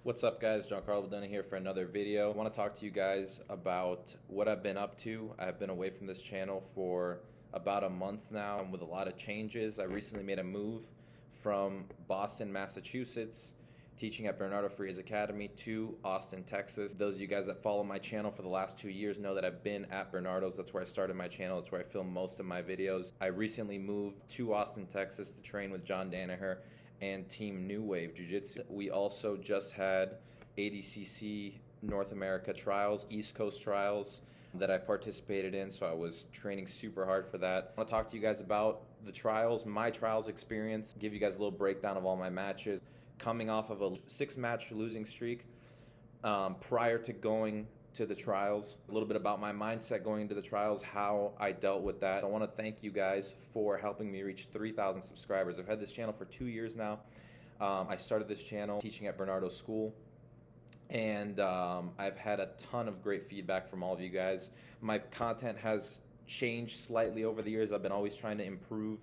What's up, guys? John Carl Bedoni here for another video. I want to talk to you guys about what I've been up to. I've been away from this channel for about a month now with a lot of changes. I recently made a move from Boston, Massachusetts, teaching at Bernardo Frias Academy, to Austin, Texas. Those of you guys that follow my channel for the last 2 years know that I've been at Bernardo's. That's where I started my channel. That's where I film most of my videos. I recently moved to Austin, Texas to train with John Danaher and Team New Wave Jiu-Jitsu. We also just had ADCC North America Trials, East Coast Trials that I participated in, so I was training super hard for that. I want to talk to you guys about the trials, my trials experience, give you guys a little breakdown of all my matches. Coming off of a 6-match losing streak prior to going to the trials, a little bit about my mindset going into the trials, how I dealt with that. I want to thank you guys for helping me reach 3,000 subscribers. I've had this channel for 2 years now. I started this channel teaching at Bernardo's school, and I've had a ton of great feedback from all of you guys. My content has changed slightly over the years. I've been always trying to improve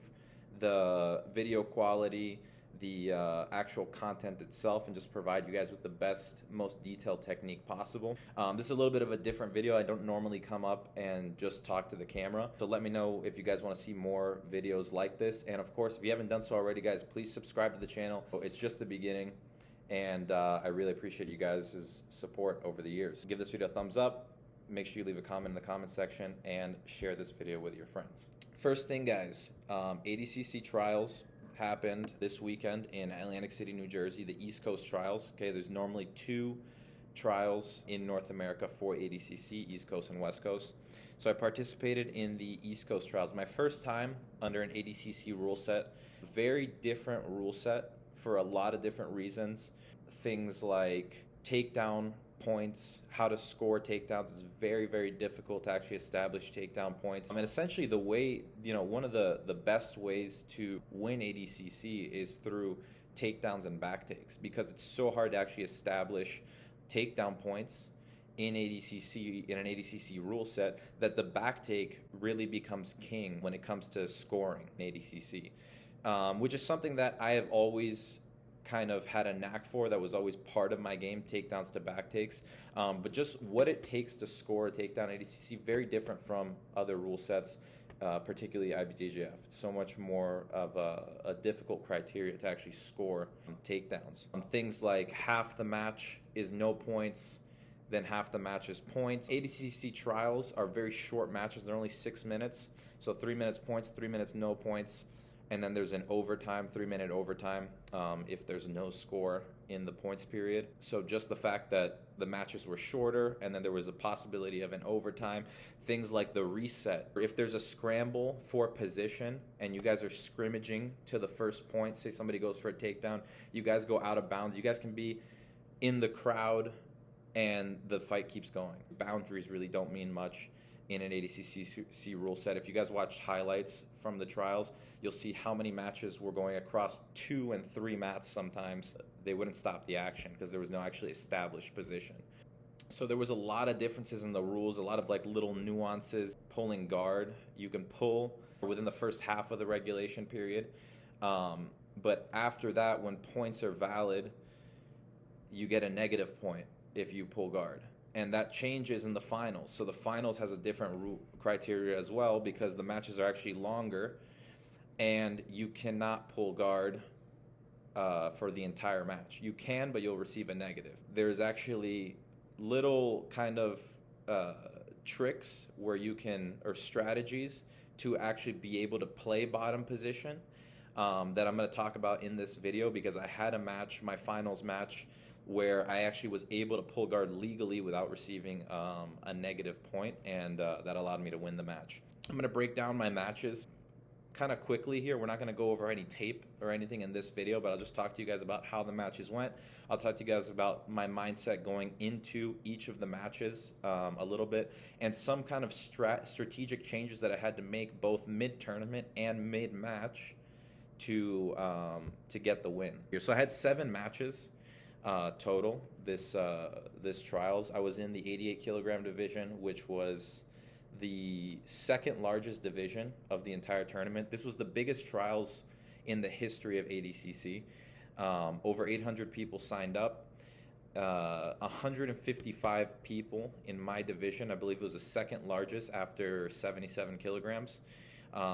the video quality, the actual content itself, and just provide you guys with the best, most detailed technique possible. This is a little bit of a different video. I don't normally come up and just talk to the camera, so let me know if you guys want to see more videos like this. And of course, if you haven't done so already, guys, please subscribe to the channel. It's just the beginning, and I really appreciate you guys' support over the years. Give this video a thumbs up, make sure you leave a comment in the comment section, and share this video with your friends. First thing, guys, ADCC Trials happened this weekend in Atlantic City, New Jersey, the East Coast Trials. Okay, there's normally 2 trials in North America for ADCC, East Coast and West Coast. So I participated in the East Coast Trials. My first time under an ADCC rule set. Very different rule set for a lot of different reasons. Things like takedown points, how to score takedowns. It's very, very difficult to actually establish takedown points. And essentially the way, one of the best ways to win ADCC is through takedowns and back takes, because it's so hard to actually establish takedown points in an ADCC rule set, that the back take really becomes king when it comes to scoring in ADCC, which is something that I have always kind of had a knack for. That was always part of my game, takedowns to back takes. But just what it takes to score a takedown ADCC, very different from other rule sets, particularly IBJJF. It's so much more of a difficult criteria to actually score takedowns. Things like half the match is no points, then half the match is points. ADCC trials are very short matches. They're only 6 minutes. So 3 minutes points, 3 minutes no points. And then there's an overtime, 3-minute overtime, if there's no score in the points period. So just the fact that the matches were shorter, and then there was a possibility of an overtime, things like the reset. If there's a scramble for position and you guys are scrimmaging to the first point, say somebody goes for a takedown, you guys go out of bounds, you guys can be in the crowd and the fight keeps going. Boundaries really don't mean much in an ADCC rule set. If you guys watched highlights from the trials, you'll see how many matches were going across 2 and 3 mats sometimes. They wouldn't stop the action because there was no actually established position. So there was a lot of differences in the rules, a lot of like little nuances. Pulling guard, you can pull within the first half of the regulation period. But after that, when points are valid, you get a negative point if you pull guard. And that changes in the finals. So the finals has a different criteria as well, because the matches are actually longer and you cannot pull guard for the entire match. You can, but you'll receive a negative. There's actually little kind of tricks where you can, or strategies to actually be able to play bottom position that I'm going to talk about in this video, because I had a match, my finals match, where I actually was able to pull guard legally without receiving a negative point, and that allowed me to win the match. I'm going to break down my matches kind of quickly here. We're not going to go over any tape or anything in this video, but I'll just talk to you guys about how the matches went. I'll talk to you guys about my mindset going into each of the matches a little bit, and some kind of strategic changes that I had to make both mid-tournament and mid-match to get the win. So I had 7 matches total this trials. I was in the 88 kilogram division, which was the second largest division of the entire tournament. This was the biggest trials in the history of ADCC. Over 800 people signed up. 155 people in my division. I believe it was the second largest after 77 kilograms.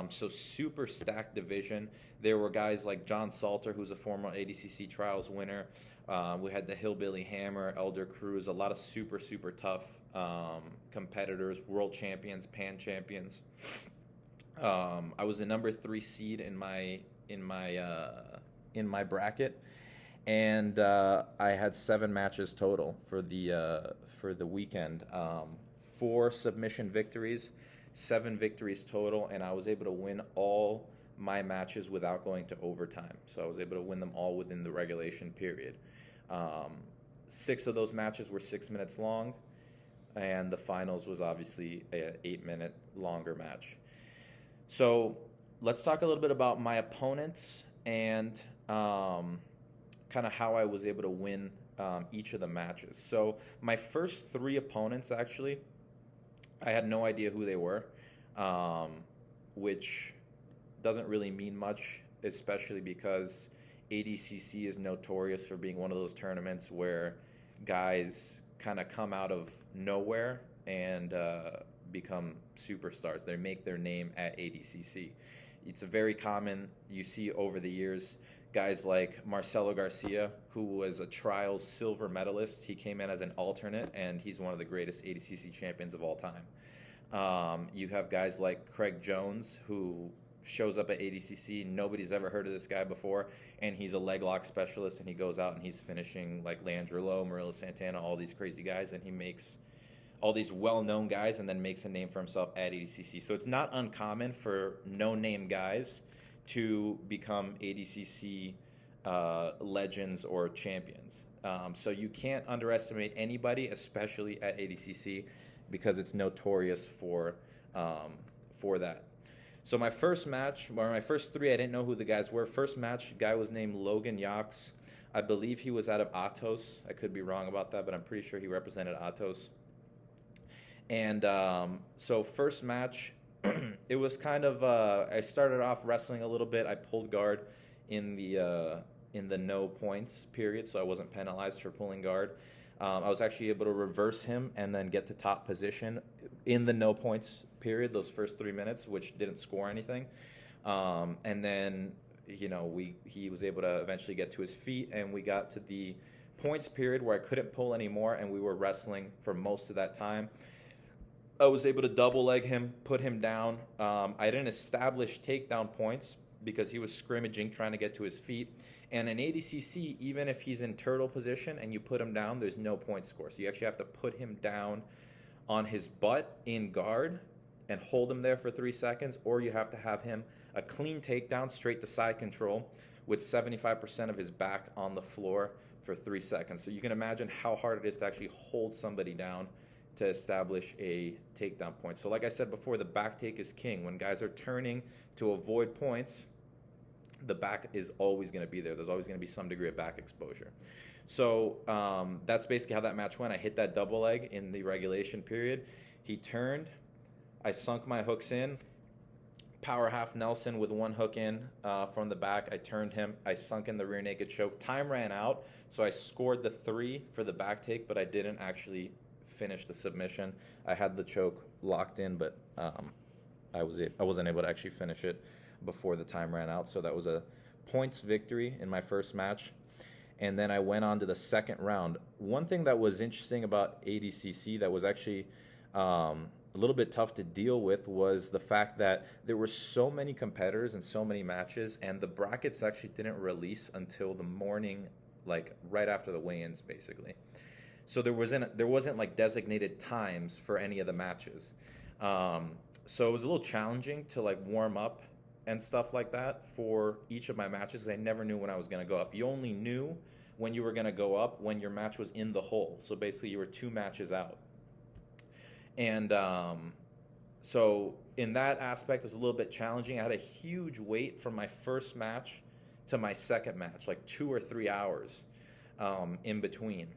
So super stacked division. There were guys like John Salter, who's a former ADCC Trials winner. We had the Hillbilly Hammer, Elder Cruz, a lot of super tough competitors, world champions, pan champions. I was the number 3 seed in my bracket, and I had 7 matches total for the weekend. 4 submission victories, 7 victories total, and I was able to win all my matches without going to overtime. So I was able to win them all within the regulation period. 6 of those matches were 6 minutes long, and the finals was obviously an 8-minute longer match. So let's talk a little bit about my opponents and kind of how I was able to win each of the matches. So my first 3 opponents, actually, I had no idea who they were, which doesn't really mean much, especially because ADCC is notorious for being one of those tournaments where guys kind of come out of nowhere and become superstars. They make their name at ADCC. It's a very common, you see over the years, guys like Marcelo Garcia, who was a trials silver medalist. He came in as an alternate, and he's one of the greatest ADCC champions of all time. You have guys like Craig Jones, who shows up at ADCC. Nobody's ever heard of this guy before, and he's a leg lock specialist, and he goes out and he's finishing like Leandro Lo, Murilo Santana, all these crazy guys, and he makes all these well-known guys and then makes a name for himself at ADCC. So it's not uncommon for no-name guys to become ADCC legends or champions. So you can't underestimate anybody, especially at ADCC, because it's notorious for that. So my first match, or my first 3, I didn't know who the guys were. First match, guy was named Logan Yachts. I believe he was out of Atos. I could be wrong about that, but I'm pretty sure he represented Atos. And so first match, it was kind of, I started off wrestling a little bit. I pulled guard in the no points period, so I wasn't penalized for pulling guard. I was actually able to reverse him and then get to top position in the no points period, those first 3 minutes, which didn't score anything. And then, he was able to eventually get to his feet, and we got to the points period where I couldn't pull anymore, and we were wrestling for most of that time. I was able to double leg him, put him down. I didn't establish takedown points because he was scrimmaging, trying to get to his feet. And in ADCC, even if he's in turtle position and you put him down, there's no point score. So you actually have to put him down on his butt in guard and hold him there for 3 seconds, or you have to have him a clean takedown, straight to side control, with 75% of his back on the floor for 3 seconds. So you can imagine how hard it is to actually hold somebody down to establish a takedown point. So like I said before, the back take is king. When guys are turning to avoid points, the back is always going to be there. There's always going to be some degree of back exposure. So that's basically how that match went. I hit that double leg in the regulation period. He turned. I sunk my hooks in. Power half Nelson with 1 hook in from the back. I turned him. I sunk in the rear naked choke. Time ran out, so I scored the 3 for the back take, but I didn't actually finish the submission. I had the choke locked in, but I wasn't able to actually finish it before the time ran out. So that was a points victory in my first match. And then I went on to the second round. One thing that was interesting about ADCC that was actually a little bit tough to deal with was the fact that there were so many competitors and so many matches, and the brackets actually didn't release until the morning, like right after the weigh-ins, basically. So there wasn't like designated times for any of the matches. So it was a little challenging to like warm up and stuff like that for each of my matches. I never knew when I was going to go up. You only knew when you were going to go up when your match was in the hole. So basically you were 2 matches out. And so in that aspect, it was a little bit challenging. I had a huge wait from my first match to my second match, like 2 or 3 hours in between.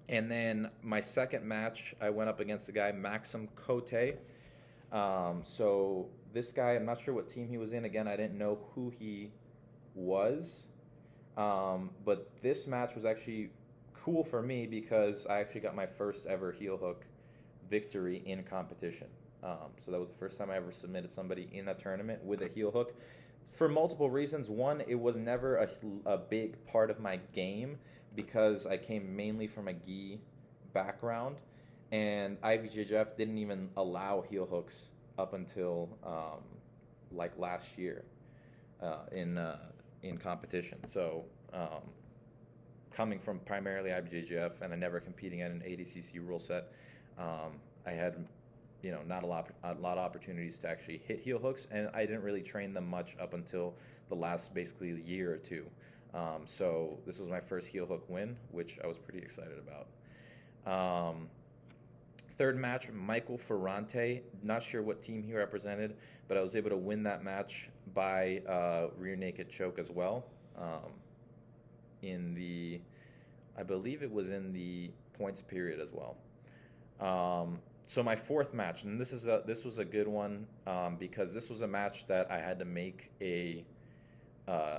And then my second match, I went up against a guy, Maxim Cote. So this guy, I'm not sure what team he was in. Again, I didn't know who he was. But this match was actually cool for me because I actually got my first ever heel hook victory in competition. So that was the first time I ever submitted somebody in a tournament with a heel hook for multiple reasons. One, it was never a big part of my game because I came mainly from a gi background, and IBJJF didn't even allow heel hooks up until like last year in competition. So coming from primarily IBJJF and I never competing at an ADCC rule set, I had not a lot of opportunities to actually hit heel hooks, and I didn't really train them much up until the last basically year or two. So this was my first heel hook win, which I was pretty excited about. Third match, Michael Ferrante. Not sure what team he represented, but I was able to win that match by rear naked choke as well. I believe it was in the points period as well. So my fourth match, and this was a good one because this was a match that I had to make a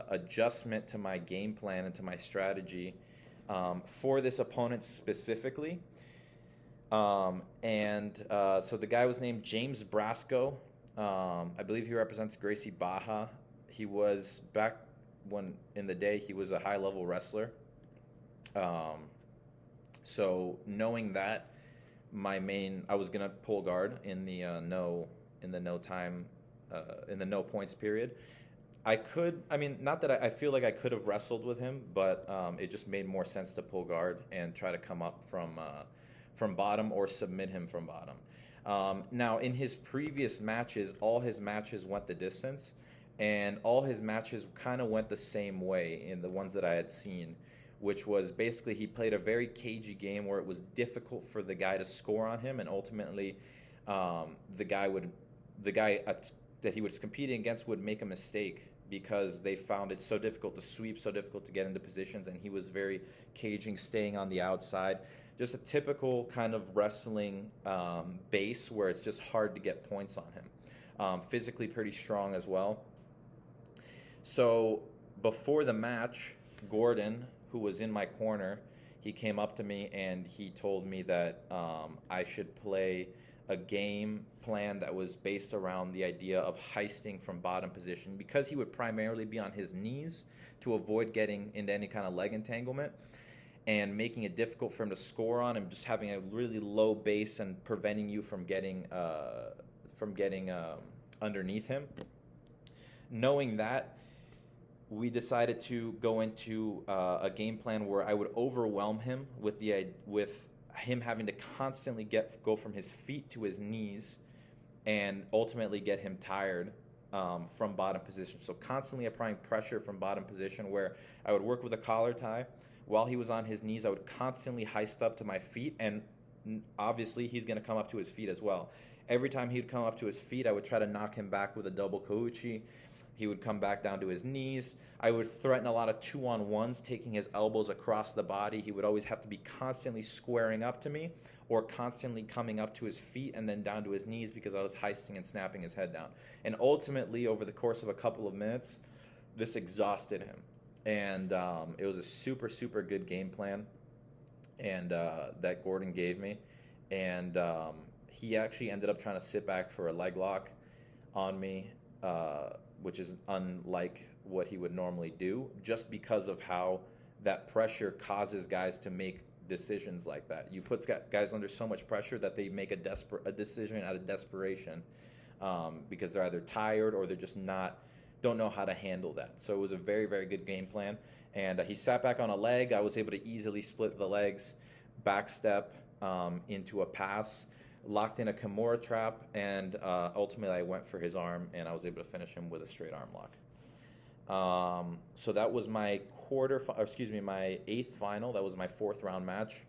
adjustment to my game plan and to my strategy for this opponent specifically. So the guy was named James Brasco. I believe he represents Gracie Baja. He was, back when in the day, he was a high-level wrestler. So knowing that, I was gonna pull guard in the no points period. Not that I feel like I could have wrestled with him, but it just made more sense to pull guard and try to come up from bottom or submit him from bottom. Now, in his previous matches, all his matches went the distance, and all his matches kind of went the same way in the ones that I had seen, which was basically he played a very cagey game where it was difficult for the guy to score on him, and ultimately the guy that he was competing against would make a mistake because they found it so difficult to sweep, so difficult to get into positions, and he was very caging, staying on the outside. Just a typical kind of wrestling base where it's just hard to get points on him. Physically pretty strong as well. So before the match, Gordon, who was in my corner, he came up to me and he told me that I should play a game plan that was based around the idea of heisting from bottom position, because he would primarily be on his knees to avoid getting into any kind of leg entanglement and making it difficult for him to score on, and just having a really low base and preventing you from getting underneath him. Knowing that, we decided to go into a game plan where I would overwhelm him with him having to constantly go from his feet to his knees, and ultimately get him tired from bottom position. So constantly applying pressure from bottom position, where I would work with a collar tie. While he was on his knees, I would constantly heist up to my feet, and obviously he's going to come up to his feet as well. Every time he would come up to his feet, I would try to knock him back with a double kouchi. He would come back down to his knees. I would threaten a lot of 2-on-1s, taking his elbows across the body. He would always have to be constantly squaring up to me or constantly coming up to his feet and then down to his knees because I was heisting and snapping his head down. And ultimately, over the course of a couple of minutes, this exhausted him. And it was a super, super good game plan and that Gordon gave me. And he actually ended up trying to sit back for a leg lock on me, which is unlike what he would normally do, just because of how that pressure causes guys to make decisions like that. You put guys under so much pressure that they make a decision out of desperation because they're either tired or they're just don't know how to handle that. So it was a very, very good game plan. And he sat back on a leg. I was able to easily split the legs, back step into a pass, locked in a Kimura trap, and ultimately I went for his arm, and I was able to finish him with a straight arm lock. So that was my my eighth final. That was my fourth round match.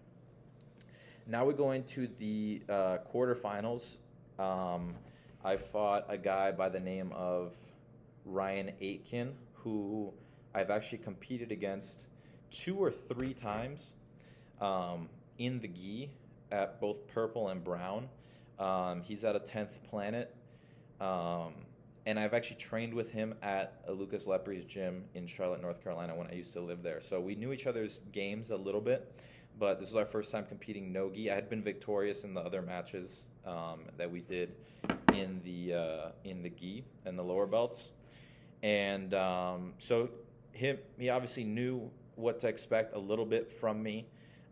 Now we go into the quarterfinals. I fought a guy by the name of Ryan Aitken, who I've actually competed against 2 or 3 times in the gi at both purple and brown. He's at a 10th planet, and I've actually trained with him at Lucas Lepri's gym in Charlotte, North Carolina when I used to live there. So we knew each other's games a little bit, but this was our first time competing no-gi. I had been victorious in the other matches that we did in the gi and the lower belts, and so he obviously knew what to expect a little bit from me.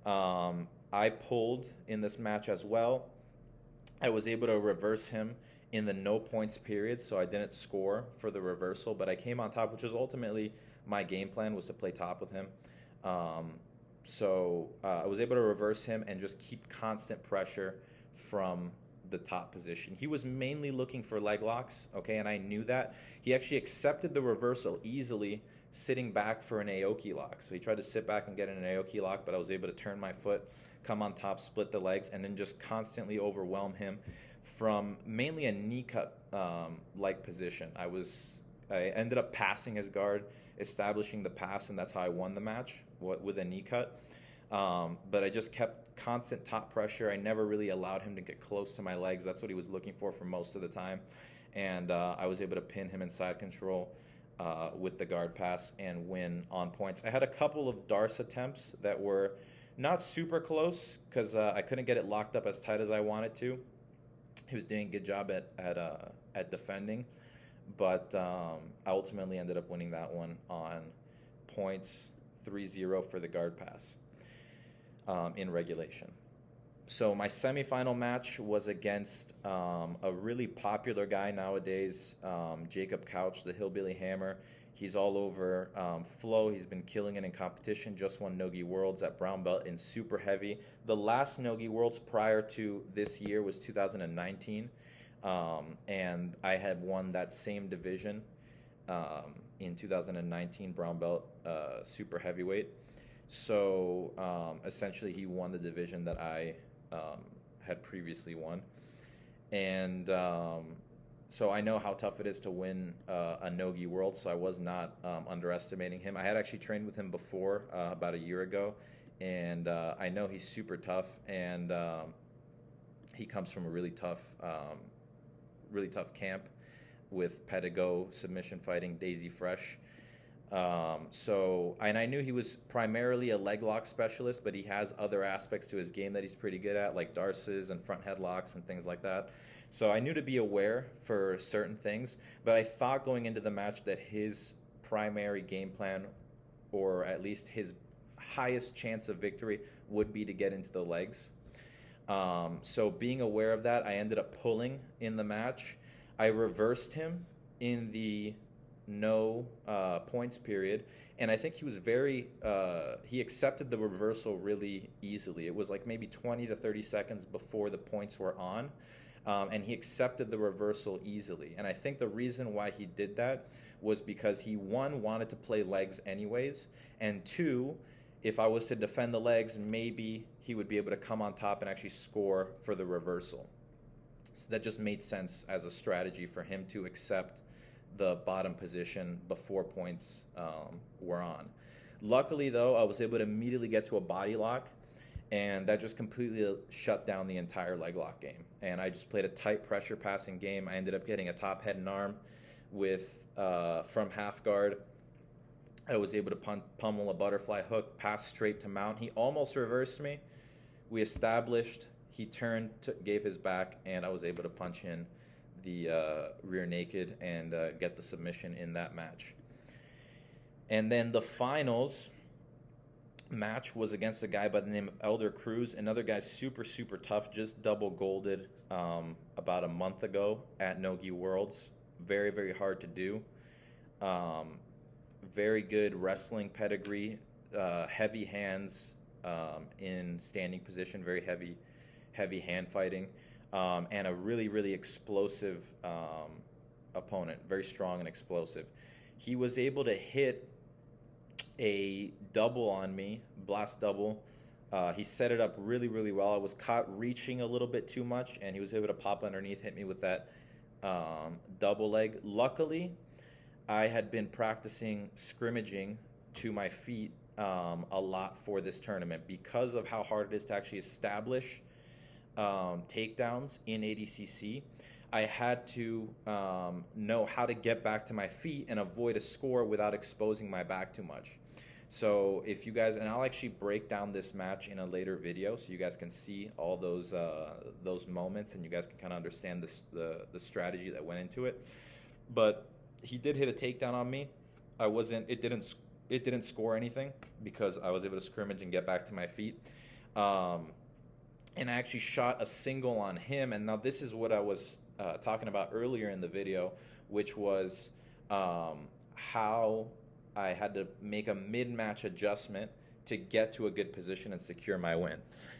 I pulled in this match as well. I was able to reverse him in the no points period, so I didn't score for the reversal, but I came on top, which was ultimately my game plan, was to play top with him. So I was able to reverse him and just keep constant pressure from the top position. He was mainly looking for leg locks, okay, and I knew that. He actually accepted the reversal easily, sitting back for an Aoki lock. So he tried to sit back and get an Aoki lock, but I was able to turn my foot, come on top, split the legs, and then just constantly overwhelm him from mainly a knee cut leg position. I ended up passing his guard, establishing the pass, and that's how I won the match with a knee cut. But I just kept constant top pressure. I never really allowed him to get close to my legs. That's what he was looking for most of the time. And I was able to pin him in side control with the guard pass and win on points. I had a couple of Darce attempts that were not super close because I couldn't get it locked up as tight as I wanted to. He was doing a good job at defending, but I ultimately ended up winning that one on points, 3-0 for the guard pass in regulation. So my semifinal match was against a really popular guy nowadays, Jacob Couch, the Hillbilly Hammer. He's all over flow. He's been killing it in competition. Just won Nogi Worlds at brown belt in super heavy. The last Nogi Worlds prior to this year was 2019, and I had won that same division in 2019, brown belt super heavyweight. So essentially, he won the division that I had previously won, and so I know how tough it is to win a Nogi World, so I was not underestimating him. I had actually trained with him before, about a year ago, and I know he's super tough, and he comes from a really tough camp with Pedigo, submission fighting, Daisy Fresh. And I knew he was primarily a leg lock specialist, but he has other aspects to his game that he's pretty good at, like Darces and front headlocks and things like that. So I knew to be aware for certain things, but I thought going into the match that his primary game plan, or at least his highest chance of victory, would be to get into the legs. So being aware of that, I ended up pulling in the match. I reversed him in the no points period, and I think he was he accepted the reversal really easily. It was like maybe 20 to 30 seconds before the points were on, and he accepted the reversal easily. And I think the reason why he did that was because he, one, wanted to play legs anyways, and two, if I was to defend the legs, maybe he would be able to come on top and actually score for the reversal. So that just made sense as a strategy for him to accept the bottom position before points were on. Luckily, though, I was able to immediately get to a body lock, and that just completely shut down the entire leg lock game. And I just played a tight pressure passing game. I ended up getting a top head and arm from half guard. I was able to pummel a butterfly hook, pass straight to mount. He almost reversed me. We established. He turned, gave his back, and I was able to punch in the rear naked and get the submission in that match. And then the finals match was against a guy by the name of Elder Cruz, another guy super, super tough, just double golded about a month ago at Nogi Worlds. Very, very hard to do. Very good wrestling pedigree, heavy hands in standing position, very heavy hand fighting. And a really, really explosive opponent, very strong and explosive. He was able to hit a double on me, blast double. He set it up really, really well. I was caught reaching a little bit too much, and he was able to pop underneath, hit me with that double leg. Luckily, I had been practicing scrimmaging to my feet a lot for this tournament because of how hard it is to actually establish takedowns in ADCC. I had to know how to get back to my feet and avoid a score without exposing my back too much. So if you guys, and I'll actually break down this match in a later video, so you guys can see all those moments, and you guys can kind of understand the strategy that went into it. But he did hit a takedown on me. I wasn't. It didn't score anything because I was able to scrimmage and get back to my feet. And I actually shot a single on him. And now this is what I was talking about earlier in the video, which was how I had to make a mid-match adjustment to get to a good position and secure my win.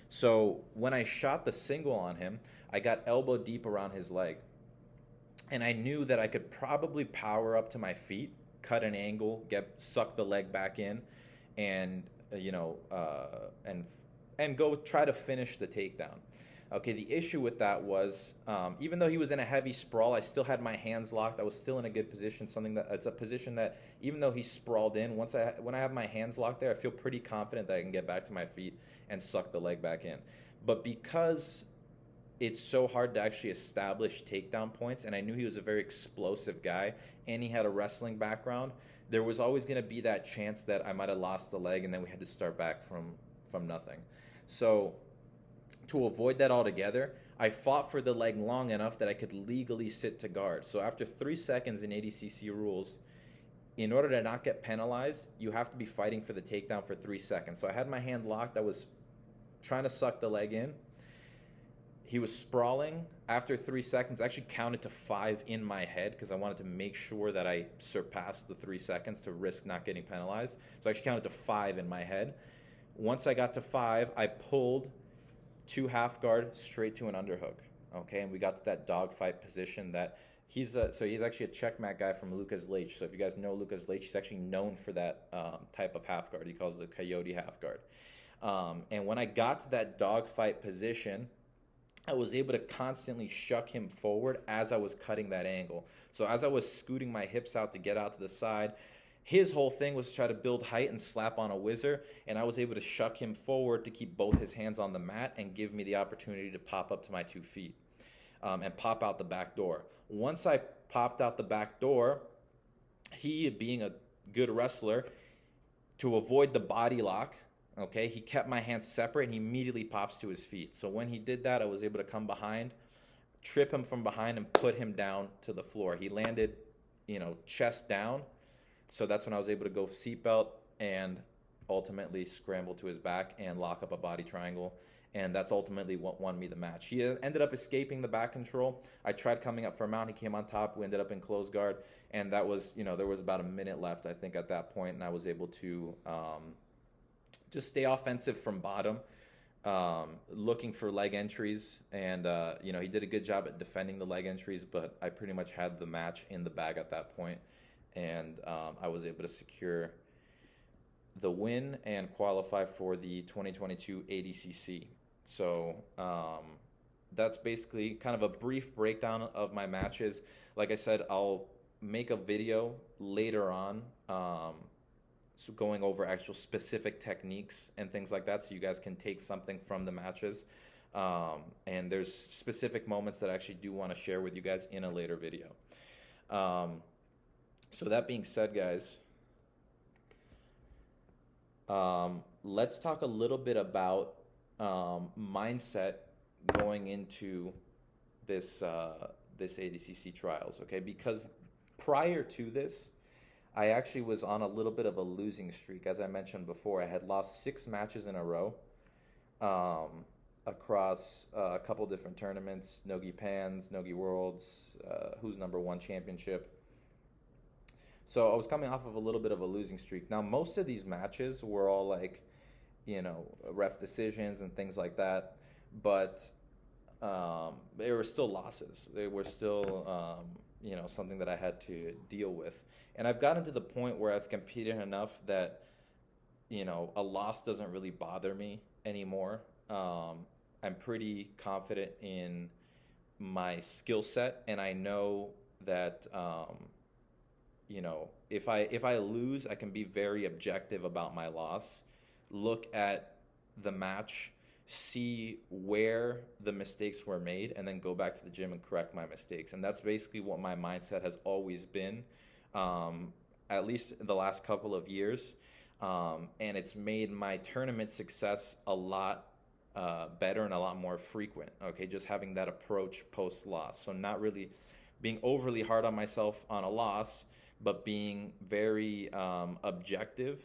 So when I shot the single on him, I got elbow deep around his leg. And I knew that I could probably power up to my feet, cut an angle, suck the leg back in, and and go try to finish the takedown. Okay, the issue with that was, even though he was in a heavy sprawl, I still had my hands locked. I was still in a good position. It's a position that, even though he sprawled in, when I have my hands locked there, I feel pretty confident that I can get back to my feet and suck the leg back in. But because it's so hard to actually establish takedown points, and I knew he was a very explosive guy, and he had a wrestling background, there was always going to be that chance that I might have lost the leg, and then we had to start back from nothing. So to avoid that altogether, I fought for the leg long enough that I could legally sit to guard. So after 3 seconds in ADCC rules, in order to not get penalized, you have to be fighting for the takedown for 3 seconds. So I had my hand locked. I was trying to suck the leg in. He was sprawling. After 3 seconds, I actually counted to 5 in my head because I wanted to make sure that I surpassed the 3 seconds to risk not getting penalized. So I actually counted to 5 in my head. Once I got to 5, I pulled 2 half guard straight to an underhook. Okay, and we got to that dogfight position that he's actually a checkmat guy from Lucas Leite. So if you guys know Lucas Leite, he's actually known for that type of half guard. He calls it a coyote half guard. And when I got to that dogfight position, I was able to constantly shuck him forward as I was cutting that angle. So as I was scooting my hips out to get out to the side, his whole thing was to try to build height and slap on a whizzer, and I was able to shuck him forward to keep both his hands on the mat and give me the opportunity to pop up to my 2 feet and pop out the back door. Once I popped out the back door, he, being a good wrestler, to avoid the body lock, okay, he kept my hands separate, and he immediately pops to his feet. So when he did that, I was able to come behind, trip him from behind, and put him down to the floor. He landed, chest down. So that's when I was able to go seatbelt and ultimately scramble to his back and lock up a body triangle. And that's ultimately what won me the match. He ended up escaping the back control. I tried coming up for a mount. He came on top. We ended up in close guard. And that was, there was about a minute left, I think, at that point. And I was able to just stay offensive from bottom, looking for leg entries. And, he did a good job at defending the leg entries. But I pretty much had the match in the bag at that point. And I was able to secure the win and qualify for the 2022 ADCC. So that's basically kind of a brief breakdown of my matches. Like I said, I'll make a video later on so going over actual specific techniques and things like that, so you guys can take something from the matches. And there's specific moments that I actually do want to share with you guys in a later video. So that being said, guys, let's talk a little bit about mindset going into this ADCC trials, okay? Because prior to this, I actually was on a little bit of a losing streak. As I mentioned before, I had lost 6 matches in a row across a couple different tournaments, Nogi Pans, Nogi Worlds, Who's Number 1 Championship. So I was coming off of a little bit of a losing streak. Now, most of these matches were all like, ref decisions and things like that. But they were still losses. They were still, something that I had to deal with. And I've gotten to the point where I've competed enough that, a loss doesn't really bother me anymore. I'm pretty confident in my skill set, and I know that if I lose, I can be very objective about my loss, look at the match, see where the mistakes were made, and then go back to the gym and correct my mistakes. And that's basically what my mindset has always been, at least in the last couple of years. And it's made my tournament success a lot better and a lot more frequent. Okay, just having that approach post loss, so not really being overly hard on myself on a loss, but being very objective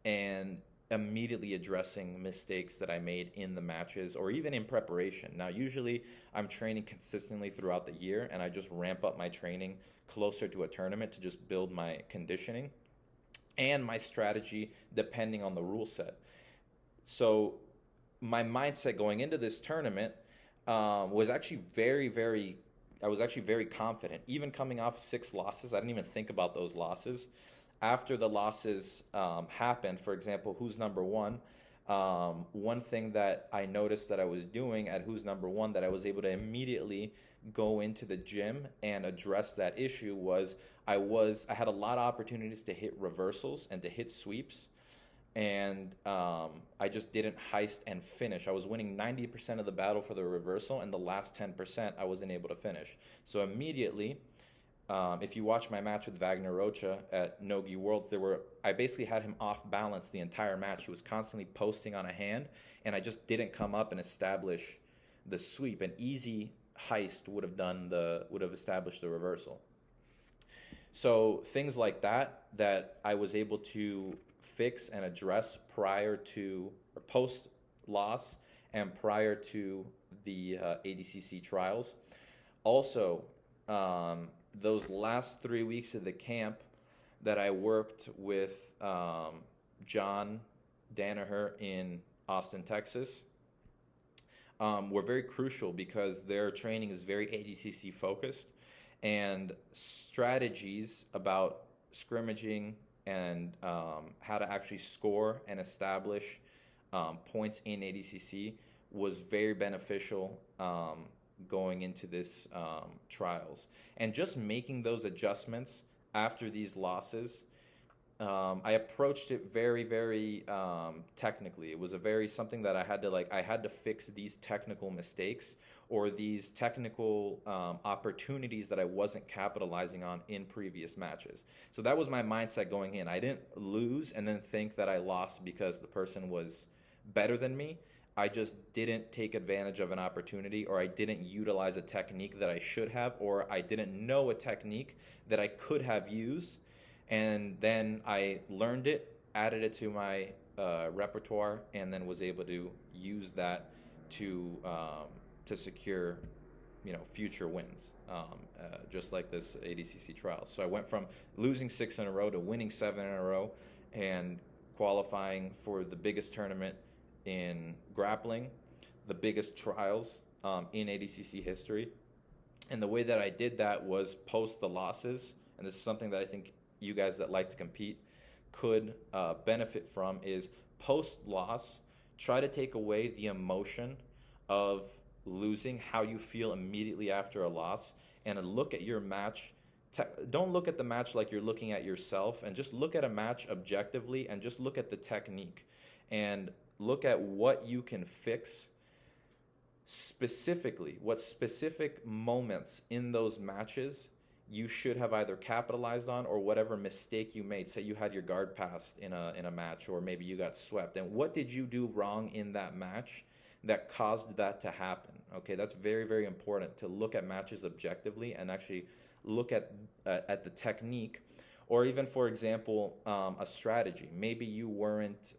and immediately addressing mistakes that I made in the matches or even in preparation. Now, usually I'm training consistently throughout the year, and I just ramp up my training closer to a tournament to just build my conditioning and my strategy depending on the rule set. So my mindset going into this tournament was actually I was actually very confident. Even coming off 6 losses, I didn't even think about those losses. After the losses happened, for example, who's number one, one thing that I noticed that I was doing at who's number one that I was able to immediately go into the gym and address that issue was I had a lot of opportunities to hit reversals and to hit sweeps, and I just didn't heist and finish. I was winning 90% of the battle for the reversal, and the last 10% I wasn't able to finish. So immediately, if you watch my match with Wagner Rocha at Nogi Worlds, I basically had him off balance the entire match. He was constantly posting on a hand, and I just didn't come up and establish the sweep. An easy heist would have established the reversal. So things like that I was able to fix and address prior to or post loss and prior to the ADCC trials. Also, those last 3 weeks of the camp that I worked with John Danaher in Austin, Texas, were very crucial because their training is very ADCC focused, and strategies about scrimmaging and how to actually score and establish points in ADCC was very beneficial going into this trials. And just making those adjustments after these losses, I approached it very, very technically. It was something that I had to fix these technical mistakes or these technical opportunities that I wasn't capitalizing on in previous matches. So that was my mindset going in. I didn't lose and then think that I lost because the person was better than me. I just didn't take advantage of an opportunity, or I didn't utilize a technique that I should have, or I didn't know a technique that I could have used. And then I learned it, added it to my repertoire, and then was able to use that to secure, future wins, just like this ADCC trial. So I went from losing 6 in a row to winning 7 in a row, and qualifying for the biggest tournament in grappling, the biggest trials in ADCC history. And the way that I did that was post the losses, and this is something that I think you guys that like to compete could benefit from, is post-loss, try to take away the emotion of losing, how you feel immediately after a loss, and look at your match. Don't look at the match like you're looking at yourself, and just look at a match objectively and just look at the technique and look at what you can fix specifically, what specific moments in those matches you should have either capitalized on, or whatever mistake you made. Say you had your guard passed in a match, or maybe you got swept, and what did you do wrong in that match that caused that to happen? Okay, that's very, very important, to look at matches objectively and actually look at the technique, or even, for example, a strategy. Maybe you weren't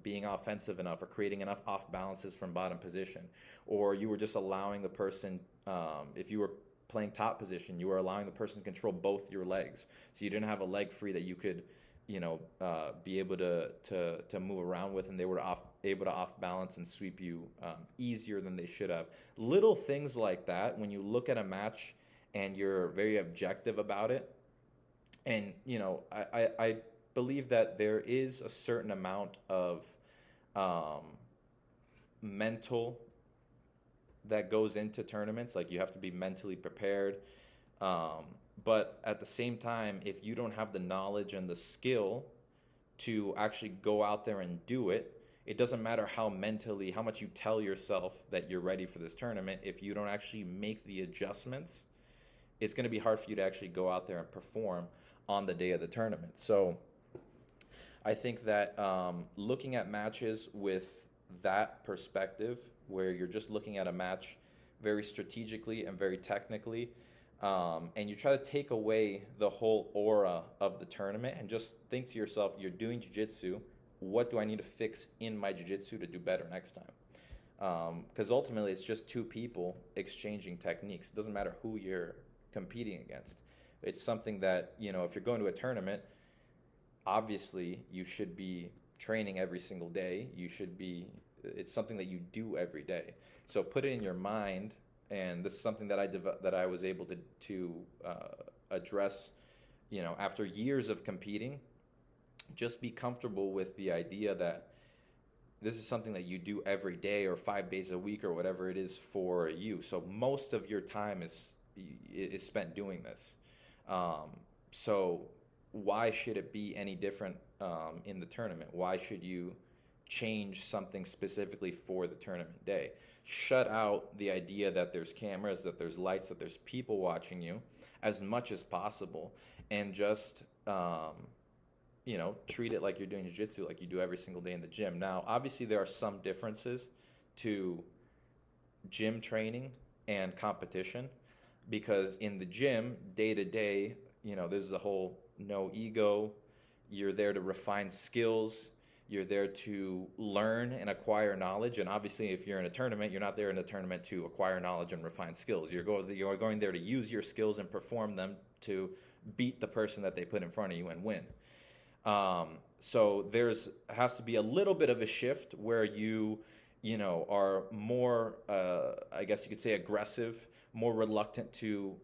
being offensive enough or creating enough off balances from bottom position, or you were just allowing the person, if you were playing top position, you were allowing the person to control both your legs, so you didn't have a leg free that you could be able to move around with, and they were able to off balance and sweep you easier than they should have. Little things like that, when you look at a match and you're very objective about it. And I believe that there is a certain amount of mental that goes into tournaments. Like, you have to be mentally prepared. But at the same time, if you don't have the knowledge and the skill to actually go out there and do it, it doesn't matter how much you tell yourself that you're ready for this tournament. If you don't actually make the adjustments, it's going to be hard for you to actually go out there and perform on the day of the tournament. So I think that looking at matches with that perspective, where you're just looking at a match very strategically and very technically, and you try to take away the whole aura of the tournament and just think to yourself, you're doing jiu-jitsu, what do I need to fix in my jiu-jitsu to do better next time? Because ultimately it's just two people exchanging techniques. It doesn't matter who you're competing against. It's something that, you know, if you're going to a tournament, obviously you should be training every single day. It's something that you do every day. So put it in your mind, and this is something that I was able to address, you know, after years of competing. Just be comfortable with the idea that this is something that you do every day or 5 days a week or whatever it is for you. So most of your time is spent doing this. So why should it be any different in the tournament? Why should you change something specifically for the tournament day? Shut out the idea that there's cameras, that there's lights, that there's people watching you as much as possible, and just you know, treat it like you're doing jiu-jitsu, like you do every single day in the gym. Now, obviously, there are some differences to gym training and competition, because in the gym, day to day, you know, there's a whole no ego. You're there to refine skills. You're there to learn and acquire knowledge. And obviously, if you're in a tournament, you're not there in a tournament to acquire knowledge and refine skills. You're going there to use your skills and perform them to beat the person that they put in front of you and win. So has to be a little bit of a shift where you know, are more, I guess you could say, aggressive, more reluctant to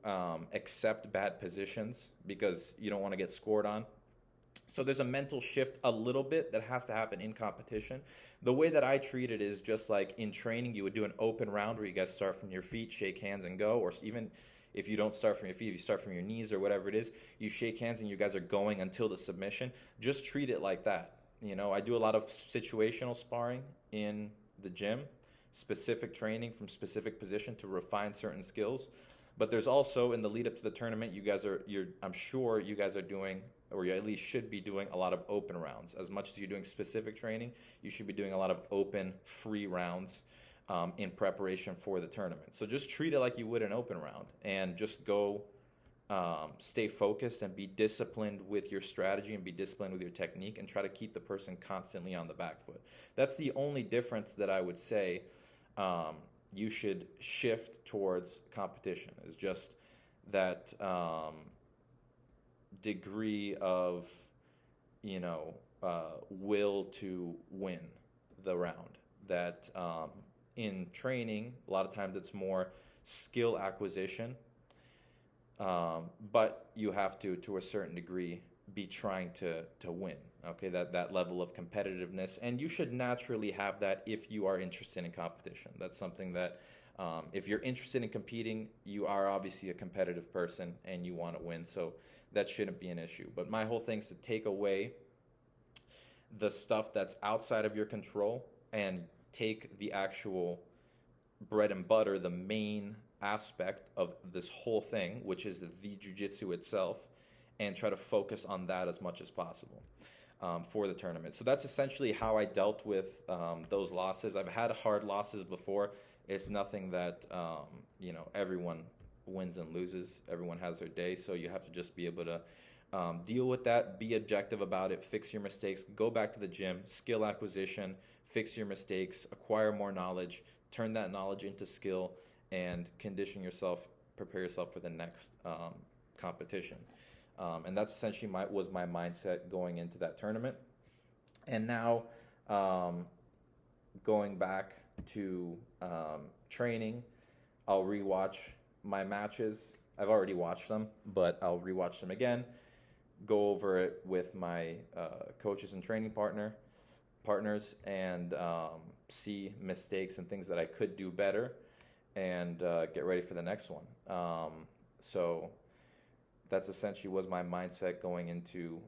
accept bad positions because you don't want to get scored on. So there's a mental shift a little bit that has to happen in competition. The way that I treat it is just like in training, you would do an open round where you guys start from your feet, shake hands, and go. Or even if you don't start from your feet, if you start from your knees or whatever it is, you shake hands and you guys are going until the submission. Just treat it like that. You know, I do a lot of situational sparring in the gym, specific training from specific position to refine certain skills. But there's also, in the lead up to the tournament, I'm sure you guys are doing, or you at least should be doing, a lot of open rounds. As much as you're doing specific training, you should be doing a lot of open, free rounds in preparation for the tournament. So just treat it like you would an open round, and just go stay focused and be disciplined with your strategy and be disciplined with your technique, and try to keep the person constantly on the back foot. That's the only difference that I would say you should shift towards competition, is just that degree of, you know, will to win the round. That in training, a lot of times it's more skill acquisition, but you have to a certain degree, be trying to win. Okay, that level of competitiveness, and you should naturally have that if you are interested in competition. That's something that if you're interested in competing, you are obviously a competitive person and you want to win, so that shouldn't be an issue. But my whole thing is to take away the stuff that's outside of your control and take the actual bread and butter, the main aspect of this whole thing, which is the jiu-jitsu itself, and try to focus on that as much as possible for the tournament. So that's essentially how I dealt with those losses. I've had hard losses before. It's nothing that, you know, everyone wins and loses. Everyone has their day, so you have to just be able to deal with that, be objective about it, fix your mistakes, go back to the gym, skill acquisition, fix your mistakes, acquire more knowledge, turn that knowledge into skill, and condition yourself, prepare yourself for the next competition. And that's essentially was my mindset going into that tournament. And now going back to training, I'll rewatch my matches. I've already watched them, but I'll rewatch them again, go over it with my coaches and training partners, and see mistakes and things that I could do better, and get ready for the next one. So that's essentially was my mindset going into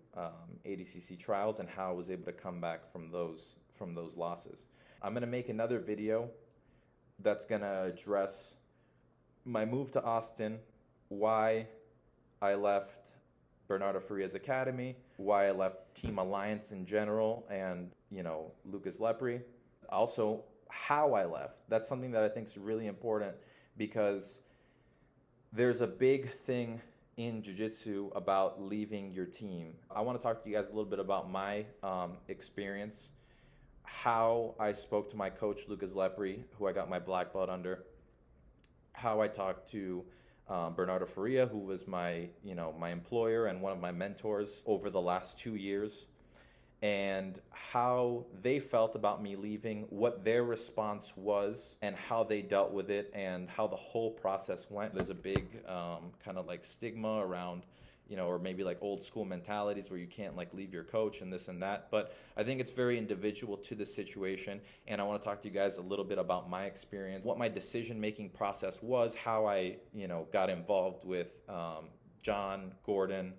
ADCC trials, and how I was able to come back from those losses. I'm going to make another video that's going to address my move to Austin, why I left Bernardo Faria's academy, why I left Team Alliance in general, and, Lucas Lepre. Also, how I left. That's something that I think is really important, because there's a big thing in jiu-jitsu about leaving your team. I want to talk to you guys a little bit about my experience, how I spoke to my coach, Lucas Lepre, who I got my black belt under, how I talked to Bernardo Faria, who was my employer and one of my mentors over the last 2 years, and how they felt about me leaving, what their response was, and how they dealt with it, and how the whole process went. There's a big kind of like stigma around, or maybe like old school mentalities where you can't like leave your coach and this and that. But I think it's very individual to the situation. And I want to talk to you guys a little bit about my experience, what my decision-making process was, how I, got involved with John, Gordon,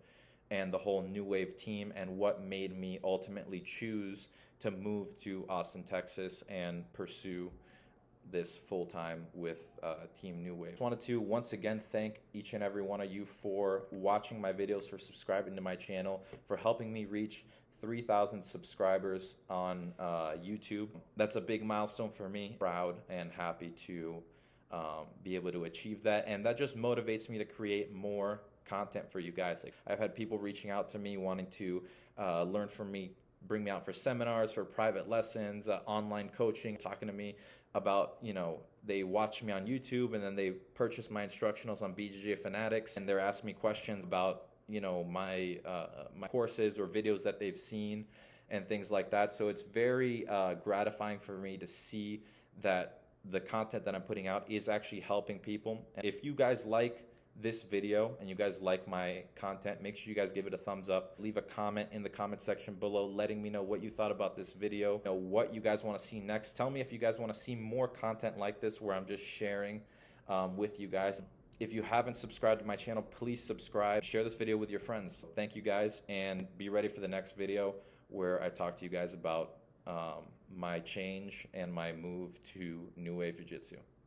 and the whole New Wave team, and what made me ultimately choose to move to Austin, Texas, and pursue this full-time with Team New Wave. Just wanted to once again thank each and every one of you for watching my videos, for subscribing to my channel, for helping me reach 3,000 subscribers on YouTube. That's a big milestone for me. Proud and happy to be able to achieve that, and that just motivates me to create more content for you guys. Like, I've had people reaching out to me wanting to learn from me, bring me out for seminars, for private lessons, online coaching, talking to me about, they watch me on YouTube and then they purchase my instructionals on BJJ Fanatics, and they're asking me questions about, my courses or videos that they've seen and things like that. So it's very gratifying for me to see that the content that I'm putting out is actually helping people. And if you guys like this video and you guys like my content, make sure you guys give it a thumbs up. Leave a comment in the comment section below letting me know what you thought about this video, what you guys want to see next. Tell me if you guys want to see more content like this where I'm just sharing with you guys. If you haven't subscribed to my channel, please subscribe. Share this video with your friends. Thank you guys, and be ready for the next video where I talk to you guys about my change and my move to New Wave Jiu-Jitsu.